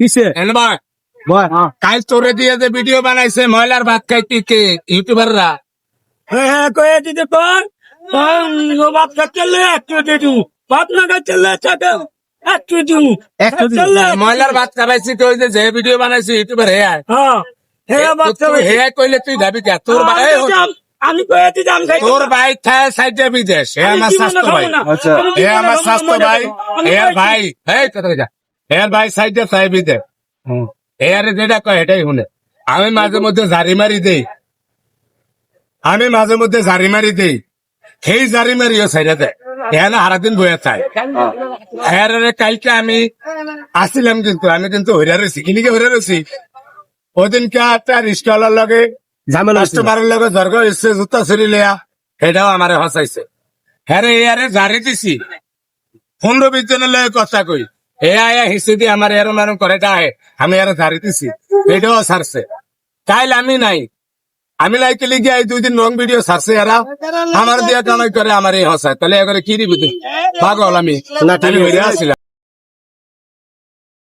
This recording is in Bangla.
কিসে ভাই বল কাল তোরে দিয়ে যে ভিডিও বানাইছে ময়লার ভাত খাইতে কে ইউটিউবাররা হ্যাঁ কয়ে দিতে পার বাপ চললে একটু দিদু বাপ না চললে একটু দিদু চললে ময়লার ভাত খাবাইছি তো ওই যে ভিডিও বানাইছে ইউটিউবার হ্যাঁ হ্যাঁ বাচ্চা হে কইলে তুই যাবি কে তোর ভাই আমি কয়ে দিতাম তোর ভাই থায় সাইডে বিদেশ হে আমার স্বাস্থ্য ভাই হে আমার স্বাস্থ্য ভাই এর ভাই এই কথা যা এর ভাই সাইডে থায় বিদেশ এর যেটা কয় এটাই শুনে আমি মাঝে মধ্যে ঝাড়ি মারি দেই সেই জারি মারিও সাইডে দেয় এখানে সারাদিন বয়ে থাকে এর কালকে আমি আসছিলাম কিন্তু আমি কিন্তু হইরা রয়েছি কিনিকে হইরা রয়েছি ওদিনকে একটা রিস্টলার লগে ঝামেলা কাস্টমারের লগে জর্গ এসছে জুতা ছড়ি লেয়া সেটাও আমারে হসাইছে হ্যাঁ এয়ারে জারি দিছি 15-20 জনের লগে কথা কই এ আয়া হিসে দিয়ে আমার এরম এরম করে যায় আমি এর জারি দিছি এটাও ছাড়ছে কাইল আমি নাই আমি লাইকে লিখে এই 2 দিন রং ভিডিও ছাড়ছে এরা আমার দিয়া কামাই করে আমার এই হসায় তাহলে এবারে কি দিবি তুই পাগল আমি হইরা আসছিলাম